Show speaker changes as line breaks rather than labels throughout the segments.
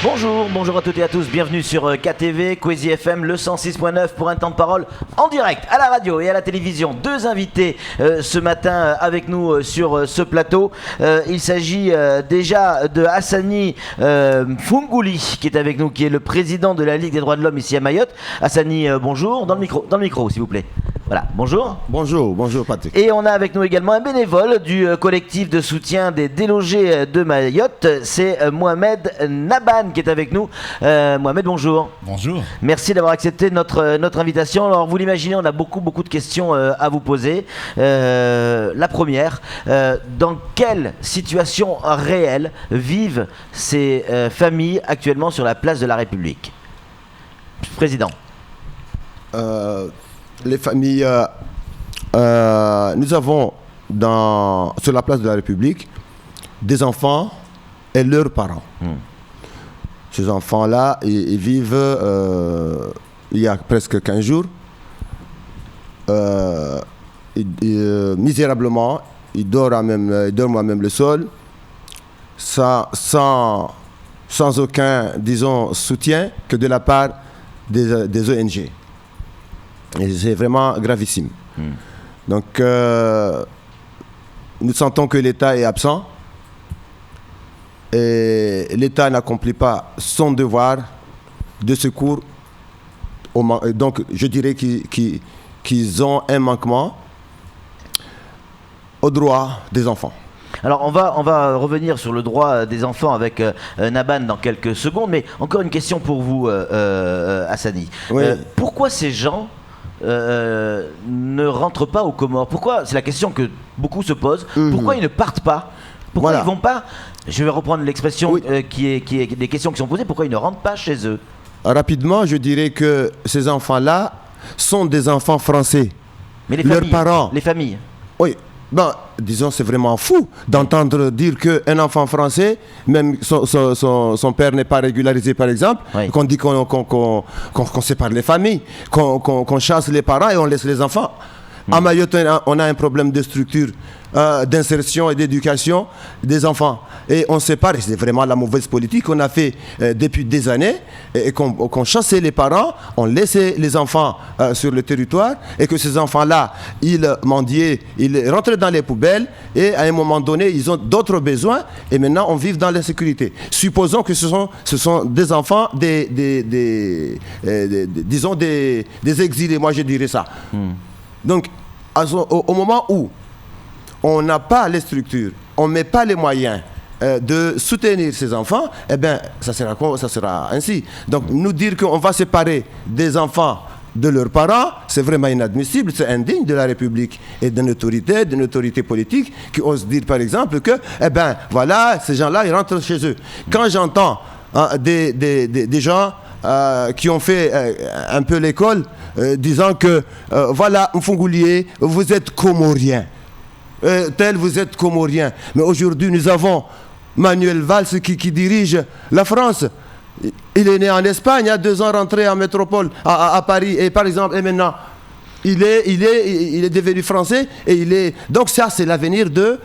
Bonjour à toutes et à tous, bienvenue sur KTV, Kwezi FM, le 106.9 pour un temps de parole en direct à la radio et à la télévision. Deux invités ce matin avec nous sur ce plateau. Il s'agit déjà de Hassani Mfunguli qui est avec nous, qui est le président de la Ligue des droits de l'homme ici à Mayotte. Hassani, bonjour, dans le micro s'il vous plaît. Voilà, bonjour.
Bonjour Patrick.
Et on a avec nous également un bénévole du collectif de soutien des délogés de Mayotte, c'est Mohamed Naban qui est avec nous. Mohamed, bonjour.
Bonjour.
Merci d'avoir accepté notre invitation. Alors vous l'imaginez, on a beaucoup de questions à vous poser. La première, dans quelle situation réelle vivent ces familles actuellement sur la place de la République? Président.
Les familles, nous avons sur la place de la République des enfants et leurs parents. Ces enfants-là, ils vivent il y a presque 15 jours, misérablement, ils dorment à même le sol, sans aucun, disons, soutien que de la part des ONG. Et c'est vraiment gravissime. Donc, nous sentons que l'État est absent et l'État n'accomplit pas son devoir de secours. Donc, je dirais qu'ils ont un manquement aux droits des enfants.
Alors on va revenir sur le droit des enfants avec Naban dans quelques secondes, mais encore une question pour vous, Hassani.
Oui.
Pourquoi ces gens ne rentrent pas aux Comores? Pourquoi? C'est la question que beaucoup se posent. Pourquoi ils ne partent pas? Pourquoi ils vont pas? Je vais reprendre l'expression qui est des questions qui sont posées. Pourquoi ils ne rentrent pas chez eux?
Rapidement, je dirais que ces enfants-là sont des enfants français.
Mais les
leurs
familles,
parents.
les familles.
Oui. Ben, disons, c'est vraiment fou d'entendre dire qu'un enfant français, même son père n'est pas régularisé, par exemple, qu'on dit qu'on sépare les familles, qu'on chasse les parents et on laisse les enfants. À Mayotte, on a un problème de structure, d'insertion et d'éducation des enfants. Et on sépare, et c'est vraiment la mauvaise politique qu'on a fait depuis des années, et qu'on chassait les parents, on laissait les enfants sur le territoire, et que ces enfants-là, ils mendiaient, ils rentraient dans les poubelles, et à un moment donné, ils ont d'autres besoins, et maintenant on vit dans l'insécurité. Supposons que ce sont des enfants, disons des exilés, moi je dirais ça. Donc, au moment où on n'a pas les structures, on ne met pas les moyens de soutenir ces enfants, eh bien, ça sera ainsi. Donc, nous dire qu'on va séparer des enfants de leurs parents, c'est vraiment inadmissible, c'est indigne de la République et d'une autorité politique qui ose dire, par exemple, que, eh bien, voilà, ces gens-là, ils rentrent chez eux. Quand j'entends des gens qui ont fait un peu l'école, disant que voilà, Mfunguli, vous êtes Comorien, vous êtes Comorien. Mais aujourd'hui, nous avons Manuel Valls qui dirige la France. Il est né en Espagne, il y a 2 ans rentré en métropole, à Paris, et par exemple, et maintenant, il est devenu français et donc ça c'est l'avenir de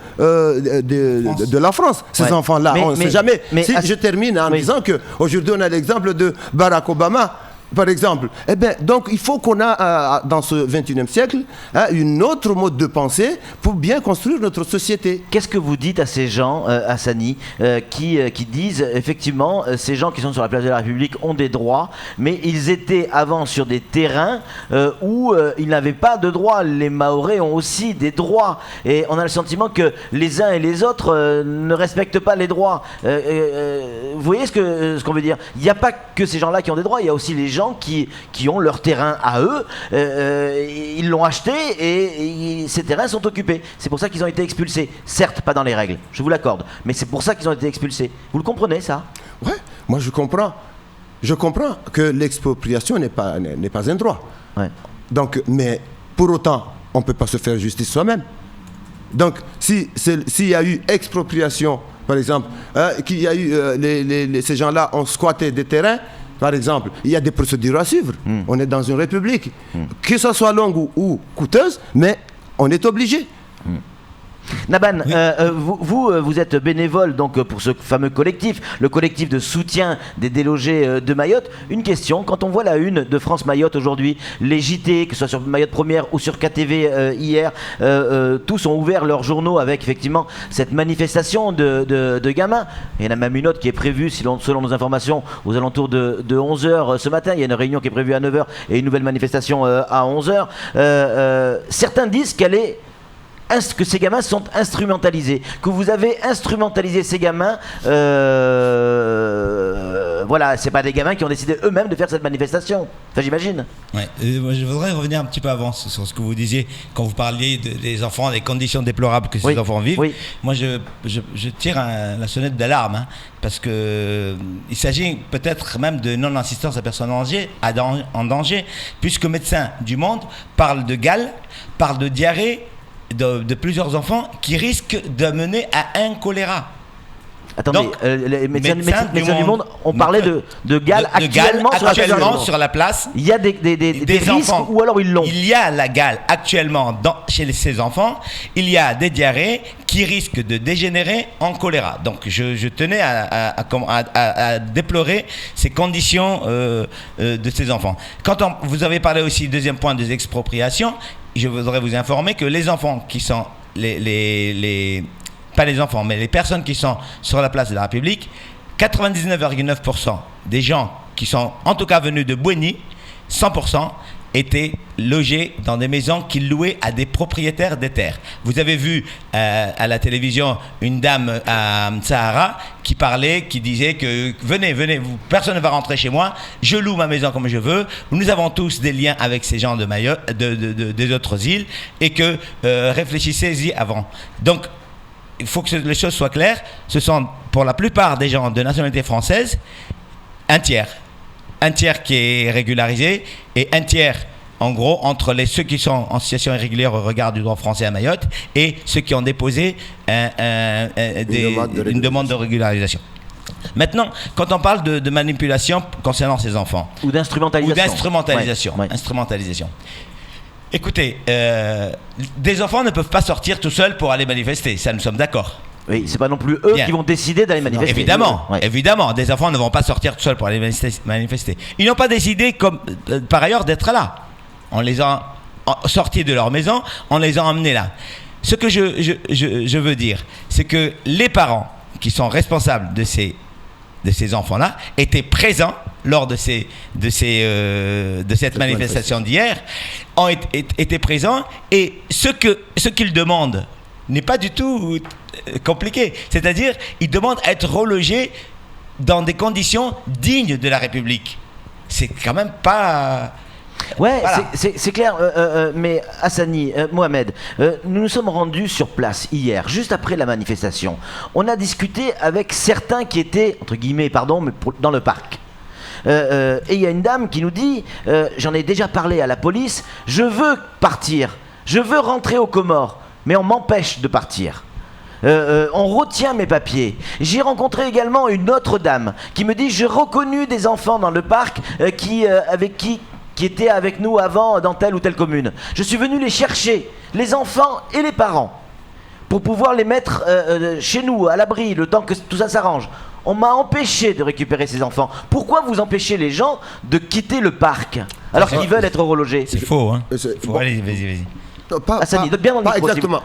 la France, ces enfants-là. On ne sait jamais. Je termine en disant qu'aujourd'hui on a l'exemple de Barack Obama, par exemple. Eh bien, donc il faut qu'on a dans ce 21e siècle une autre mode de pensée pour bien construire notre société.
Qu'est-ce que vous dites à ces gens, Hassani, qui disent effectivement ces gens qui sont sur la place de la République ont des droits, mais ils étaient avant sur des terrains où ils n'avaient pas de droits. Les Mahorais ont aussi des droits et on a le sentiment que les uns et les autres ne respectent pas les droits. Vous voyez ce qu'on veut dire? Il n'y a pas que ces gens-là qui ont des droits, il y a aussi les gens qui ont leur terrain à eux, ils l'ont acheté et ces terrains sont occupés. C'est pour ça qu'ils ont été expulsés. Certes, pas dans les règles, je vous l'accorde, mais c'est pour ça qu'ils ont été expulsés. Vous le comprenez, ça?
Ouais, moi je comprends. Je comprends que l'expropriation n'est pas un droit. Ouais. Donc, mais pour autant, on ne peut pas se faire justice soi-même. Donc, s'il y a eu expropriation, par exemple, qu'il y a eu ces gens-là ont squatté des terrains, par exemple, il y a des procédures à suivre. On est dans une république. Que ce soit longue ou coûteuse, mais on est obligé.
Naban, vous êtes bénévole donc pour ce fameux collectif, le collectif de soutien des délogés de Mayotte. Une question, quand on voit la une de France Mayotte aujourd'hui, les JT, que ce soit sur Mayotte Première ou sur KTV hier, tous ont ouvert leurs journaux avec effectivement cette manifestation de gamins. Il y en a même une autre qui est prévue, selon nos informations, aux alentours de 11h ce matin. Il y a une réunion qui est prévue à 9h et une nouvelle manifestation à 11h. Certains disent que ces gamins sont instrumentalisés, que vous avez instrumentalisé ces gamins. Voilà, c'est pas des gamins qui ont décidé eux-mêmes de faire cette manifestation. Enfin, j'imagine.
Ouais. Je voudrais revenir un petit peu avant sur ce que vous disiez quand vous parliez des enfants, des conditions déplorables que ces enfants vivent. Oui. Moi, je tire la sonnette d'alarme, hein, parce que il s'agit peut-être même de non-assistance à personne en danger, puisque Médecins du Monde parle de gale, parle de diarrhée. De plusieurs enfants qui risquent d'amener à un choléra.
Attendez, donc, les médecins du monde ont parlé de gale actuellement
sur la place.
Il y a des risques enfants, ou alors ils l'ont.
Il y a la gale actuellement chez ces enfants. Il y a des diarrhées qui risquent de dégénérer en choléra. Donc je tenais à déplorer ces conditions de ces enfants. Vous avez parlé aussi, deuxième point, des expropriations. Je voudrais vous informer que les enfants qui sont pas les enfants, mais les personnes qui sont sur la place de la République, 99,9% des gens qui sont en tout cas venus de Bouéni, 100% étaient logés dans des maisons qu'ils louaient à des propriétaires des terres. Vous avez vu à la télévision une dame à Sahara qui parlait, qui disait que venez, personne ne va rentrer chez moi, je loue ma maison comme je veux, nous avons tous des liens avec ces gens de Mayotte, des autres îles, et que réfléchissez-y avant. Donc il faut que les choses soient claires, ce sont pour la plupart des gens de nationalité française, un tiers qui est régularisé et un tiers en gros entre ceux qui sont en situation irrégulière au regard du droit français à Mayotte et ceux qui ont déposé une demande de régularisation. Maintenant, quand on parle de manipulation concernant ces enfants
ou d'instrumentalisation,
instrumentalisation. Écoutez, des enfants ne peuvent pas sortir tout seuls pour aller manifester, ça nous sommes d'accord.
Oui, c'est pas non plus eux qui vont décider d'aller manifester.
Évidemment, des enfants ne vont pas sortir tout seuls pour aller manifester. Ils n'ont pas décidé, par ailleurs, d'être là. On les a sortis de leur maison, on les a emmenés là. Ce que je veux dire, c'est que les parents qui sont responsables de ces enfants-là étaient présents lors de cette manifestation d'hier, ont été présents, et ce qu'ils demandent n'est pas du tout compliqué. C'est-à-dire, ils demandent à être relogés dans des conditions dignes de la République. C'est quand même pas...
Ouais, voilà. C'est clair, mais Hassani, Mohamed, nous nous sommes rendus sur place hier, juste après la manifestation. On a discuté avec certains qui étaient, entre guillemets, dans le parc. Et il y a une dame qui nous dit, j'en ai déjà parlé à la police, je veux partir, je veux rentrer aux Comores, mais on m'empêche de partir. On retient mes papiers. J'ai rencontré également une autre dame qui me dit, j'ai reconnu des enfants dans le parc qui étaient avec nous avant dans telle ou telle commune. Je suis venu les chercher, les enfants et les parents, pour pouvoir les mettre chez nous, à l'abri, le temps que tout ça s'arrange. On m'a empêché de récupérer ces enfants. Pourquoi vous empêchez les gens de quitter le parc alors qu'ils veulent être relogés?
C'est faux, hein. Allez, vas-y.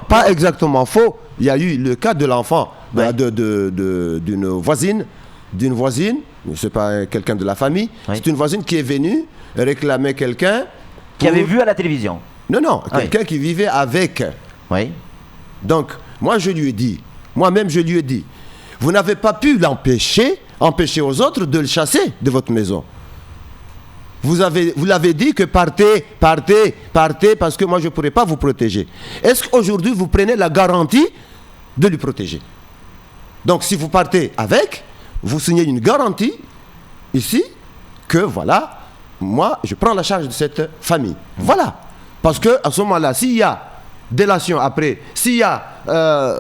Pas exactement faux. Il y a eu le cas de l'enfant, d'une voisine, c'est pas quelqu'un de la famille, c'est une voisine qui est venue réclamer quelqu'un
qui avait vu à la télévision.
Non, quelqu'un qui vivait avec.
Oui.
Donc, moi-même je lui ai dit, vous n'avez pas pu empêcher aux autres de le chasser de votre maison. Vous l'avez dit que partez parce que moi je ne pourrai pas vous protéger. Est-ce qu'aujourd'hui vous prenez la garantie de lui protéger? Donc si vous partez avec, vous signez une garantie ici que voilà, moi je prends la charge de cette famille. Voilà. Parce qu'à ce moment-là, s'il y a délation après, s'il y a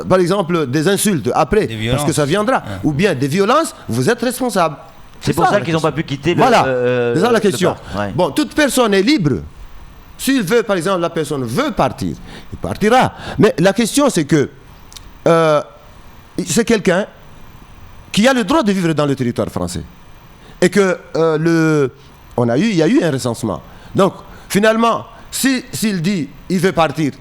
par exemple des insultes après, parce que ça viendra, ou bien des violences, vous êtes responsable.
C'est pour ça qu'ils n'ont pas pu quitter
c'est ça la question. Bon, toute personne est libre. S'il veut, par exemple, la personne veut partir, il partira. Mais la question, c'est que c'est quelqu'un qui a le droit de vivre dans le territoire français. Et que il y a eu un recensement. Donc, finalement, s'il dit il veut partir,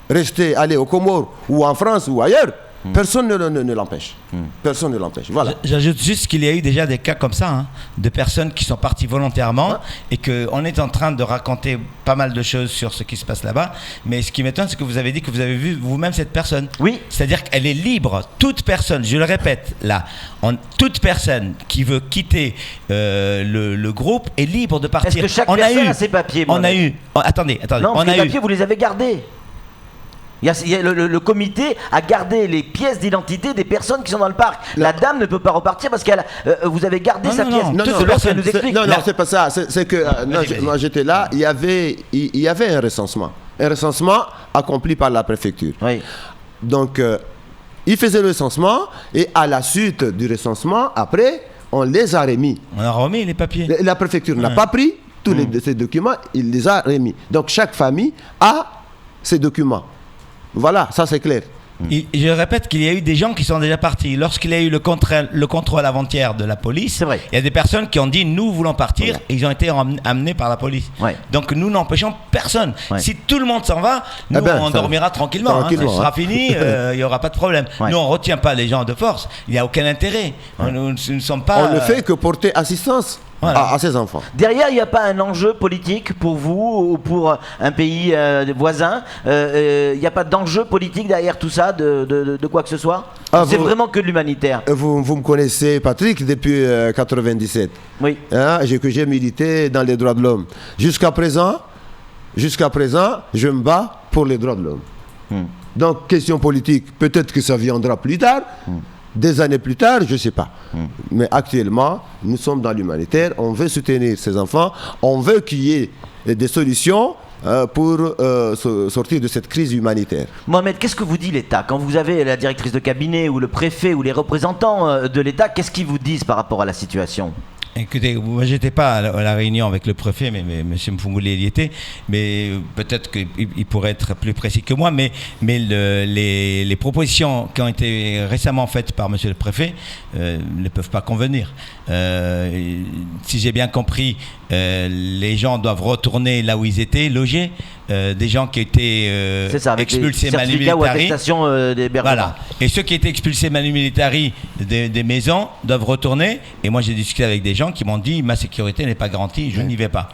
rester, aller aux Comores ou en France ou ailleurs, personne ne l'empêche. Personne ne l'empêche. Voilà.
J'ajoute juste qu'il y a eu déjà des cas comme ça, hein, de personnes qui sont parties volontairement et qu'on est en train de raconter pas mal de choses sur ce qui se passe là-bas. Mais ce qui m'étonne, c'est que vous avez dit que vous avez vu vous-même cette personne.
Oui.
C'est-à-dire qu'elle est libre. Toute personne, je le répète là, toute personne qui veut quitter le groupe est libre de partir.
Est-ce que chaque personne a ses papiers?
Attendez.
Non, les papiers, vous les avez gardés. Le comité a gardé les pièces d'identité des personnes qui sont dans le parc. La dame ne peut pas repartir parce qu'elle, vous avez gardé sa pièce.
Non, c'est pas ça. C'est que moi j'étais là. Il y avait un recensement accompli par la préfecture.
Oui.
Donc il faisait le recensement et à la suite du recensement, après, on les a remis.
On a remis les papiers.
La préfecture n'a pas pris tous ces documents. Il les a remis. Donc chaque famille a ses documents. Voilà, ça c'est clair.
Je répète qu'il y a eu des gens qui sont déjà partis. Lorsqu'il y a eu le contrôle avant-hier de la police,
c'est vrai.
Il y a des personnes qui ont dit nous voulons partir, et ils ont été amenés par la police.
Ouais.
Donc nous n'empêchons personne. Ouais. Si tout le monde s'en va, nous on dormira tranquillement. Ça sera fini, il n'y aura pas de problème. Ouais. Nous on ne retient pas les gens de force. Il n'y a aucun intérêt. Nous ne sommes pas.
On ne fait que porter assistance. Voilà. À ses enfants.
Derrière, il n'y a pas un enjeu politique pour vous ou pour un pays voisin. Il n'y a pas d'enjeu politique derrière tout ça, de quoi que ce soit. C'est vraiment que de l'humanitaire.
Vous me connaissez, Patrick, depuis 1997.
Oui.
Que j'ai milité dans les droits de l'homme. Jusqu'à présent, je me bats pour les droits de l'homme. Donc, question politique, peut-être que ça viendra plus tard. Des années plus tard, je ne sais pas. Mais actuellement, nous sommes dans l'humanitaire. On veut soutenir ces enfants. On veut qu'il y ait des solutions pour sortir de cette crise humanitaire.
Mohamed, qu'est-ce que vous dit l'État? Quand vous avez la directrice de cabinet ou le préfet ou les représentants de l'État, qu'est-ce qu'ils vous disent par rapport à la situation?
Écoutez, moi j'étais pas à la réunion avec le préfet, mais M. Mfungule y était, mais peut-être qu'il pourrait être plus précis que moi, mais les propositions qui ont été récemment faites par M. le préfet ne peuvent pas convenir. Si j'ai bien compris, les gens doivent retourner là où ils étaient logés, des gens qui étaient expulsés manu militari. Voilà. Et ceux qui étaient expulsés manu militari des maisons doivent retourner. Et moi j'ai discuté avec des gens qui m'ont dit ma sécurité n'est pas garantie, je n'y vais pas.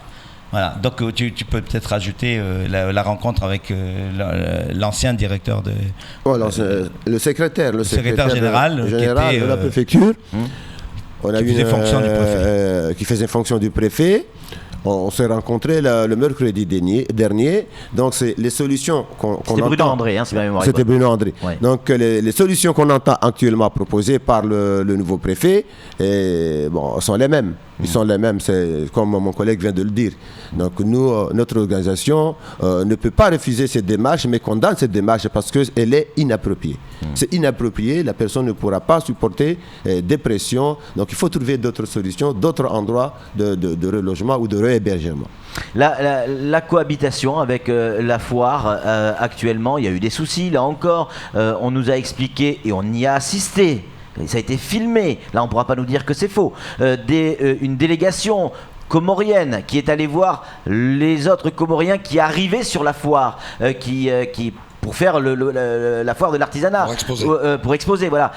Voilà. Donc tu peux peut-être rajouter la rencontre avec l'ancien directeur de.
Le secrétaire
général
qui était, de la préfecture. On a qui faisait fonction du préfet. On s'est rencontrés le mercredi dernier. Donc, c'est les solutions qu'on entend.
C'était Bruno André, c'est ma mémoire.
C'était Bruno André. Ouais. Donc, les solutions qu'on entend actuellement proposées par le nouveau préfet sont les mêmes. Ils sont les mêmes, c'est comme mon collègue vient de le dire. Donc, nous, notre organisation ne peut pas refuser cette démarche, mais condamne cette démarche parce qu'elle est inappropriée. C'est inapproprié, la personne ne pourra pas supporter des pressions. Donc, il faut trouver d'autres solutions, d'autres endroits de relogement ou de réhébergement.
La cohabitation avec la foire actuellement, il y a eu des soucis, là encore. On nous a expliqué et on y a assisté. Ça a été filmé. Là, on ne pourra pas nous dire que c'est faux. Une délégation comorienne qui est allée voir les autres Comoriens qui arrivaient sur la foire, pour faire la foire de l'artisanat, pour exposer, voilà,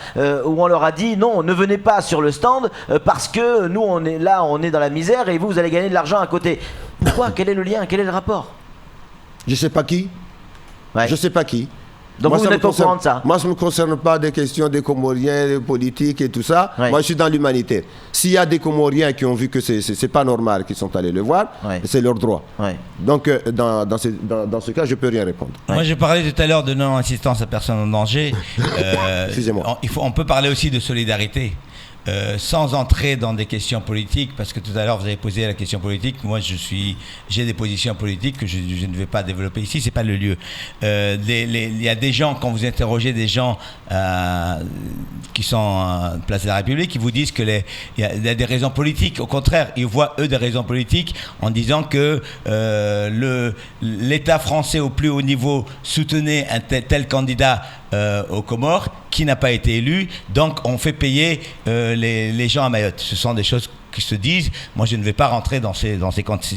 où on leur a dit non, ne venez pas sur le stand parce que nous on est là, on est dans la misère et vous allez gagner de l'argent à côté. Pourquoi? Quel est le lien? Quel est le rapport?
Je sais pas qui. Ouais. Je sais pas qui.
Donc moi, vous n'êtes pas au courant de ça?
Moi, ça ne me concerne pas des questions des Comoriens, des politiques et tout ça. Ouais. Moi, je suis dans l'humanitaire. S'il y a des Comoriens qui ont vu que c'est pas normal, qui sont allés le voir, c'est leur droit. Ouais. Donc, dans ce cas, je ne peux rien répondre.
Moi, je parlais tout à l'heure de non-assistance à personnes en danger.
Excusez-moi.
On peut parler aussi de solidarité. Sans entrer dans des questions politiques, parce que tout à l'heure vous avez posé la question politique. Moi, j'ai des positions politiques que je ne vais pas développer ici. C'est pas le lieu. Il y a des gens, quand vous interrogez des gens qui sont à Place de la République, qui vous disent que il y a des raisons politiques. Au contraire, ils voient eux des raisons politiques en disant que l'État français au plus haut niveau soutenait un tel candidat aux Comores, qui n'a pas été élu, donc on fait payer les gens à Mayotte. Ce sont des choses qui se disent. Moi, je ne vais pas rentrer dans ces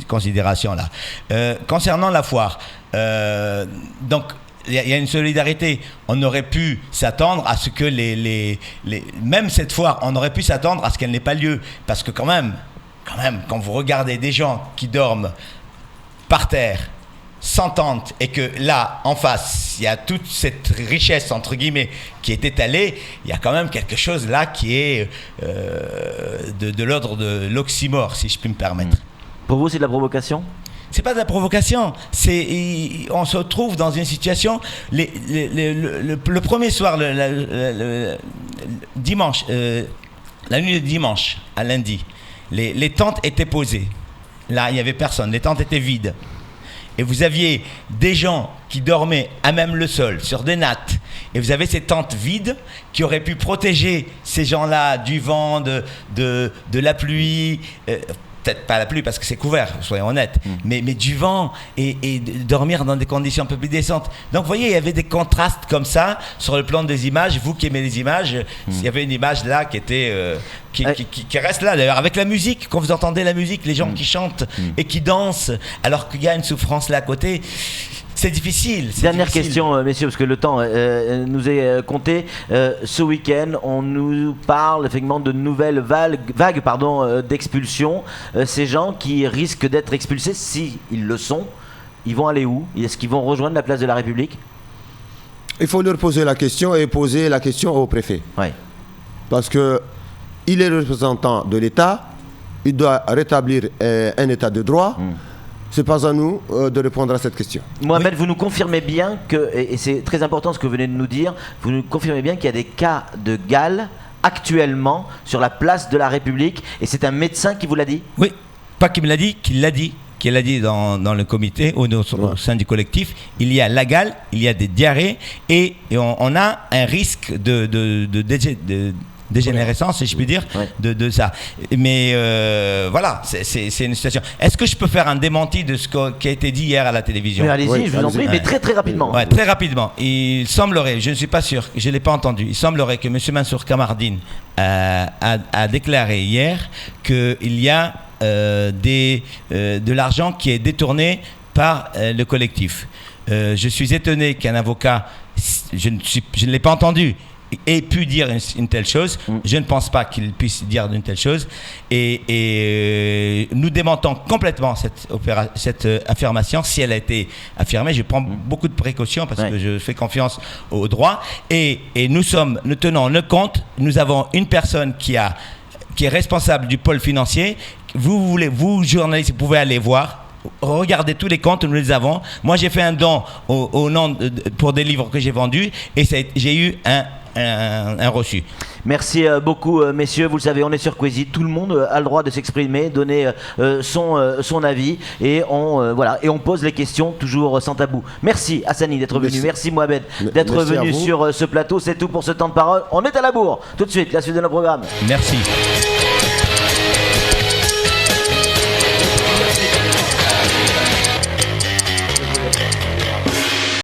considérations-là. Concernant la foire, donc il y a une solidarité. On aurait pu s'attendre à ce que même cette foire, on aurait pu s'attendre à ce qu'elle n'ait pas lieu, parce que quand même, quand vous regardez des gens qui dorment par terre, sans tente, et que là, en face, il y a toute cette richesse, entre guillemets, qui est étalée, il y a quand même quelque chose là qui est de l'ordre de l'oxymore, si je puis me permettre.
Pour vous, c'est de la provocation ?
C'est pas de la provocation, on se retrouve dans une situation, le premier soir, dimanche, la nuit de dimanche à lundi, les tentes étaient posées. Là, il n'y avait personne, les tentes étaient vides. Et vous aviez des gens qui dormaient à même le sol, sur des nattes. Et vous avez ces tentes vides qui auraient pu protéger ces gens-là du vent, de la pluie. Peut-être pas la pluie parce que c'est couvert, soyons honnêtes, mais du vent et dormir dans des conditions un peu plus décentes. Donc vous voyez, il y avait des contrastes comme ça sur le plan des images. Vous qui aimez les images, il y avait une image là qui était qui reste là d'ailleurs avec la musique. Quand vous entendez la musique, les gens qui chantent et qui dansent alors qu'il y a une souffrance là à côté. C'est difficile.
Dernière question, messieurs, parce que le temps nous est compté. Ce week-end, on nous parle effectivement de nouvelles vagues d'expulsion. Ces gens qui risquent d'être expulsés, si ils le sont, ils vont aller où ? Est-ce qu'ils vont rejoindre la place de la République ?
Il faut leur poser la question et poser la question au préfet.
Oui.
Parce qu'il est le représentant de l'État, il doit rétablir un État de droit. C'est pas à nous de répondre à cette question.
Mohamed, vous nous confirmez bien que, et c'est très important ce que vous venez de nous dire, vous nous confirmez bien qu'il y a des cas de gale actuellement sur la place de la République, et c'est un médecin qui vous l'a dit ?
Oui, pas qu'il me l'a dit, qu'il l'a dit dans le comité, au sein du collectif. Il y a la gale, il y a des diarrhées, et on a un risque de dégénérescence, si je puis dire, de ça. Mais voilà, c'est une situation. Est-ce que je peux faire un démenti de ce qui a été dit hier à la télévision ?
Mais allez-y, je vous en prie, mais très très rapidement.
Ouais, très rapidement. Il semblerait, je ne suis pas sûr, je ne l'ai pas entendu, il semblerait que M. Mansour Kamardine a déclaré hier qu'il y a de l'argent qui est détourné par le collectif. Je suis étonné qu'un avocat, je ne l'ai pas entendu, ait pu dire une telle chose. Je ne pense pas qu'il puisse dire une telle chose, et nous démentons complètement cette affirmation. Si elle a été affirmée, je prends beaucoup de précautions parce que je fais confiance au droit, et nous tenons le compte. Nous avons une personne qui est responsable du pôle financier. Vous journalistes, vous pouvez aller voir. Regardez tous les comptes, nous les avons. Moi, j'ai fait un don au nom pour des livres que j'ai vendus, et j'ai eu un reçu.
Merci beaucoup, messieurs. Vous le savez, on est sur Quasi. Tout le monde a le droit de s'exprimer, donner son avis, et on pose les questions toujours sans tabou. Merci Hassani d'être venu. Merci Mohamed d'être venu sur ce plateau. C'est tout pour ce temps de parole. On est à la bourre. Tout de suite, la suite de nos programmes.
Merci.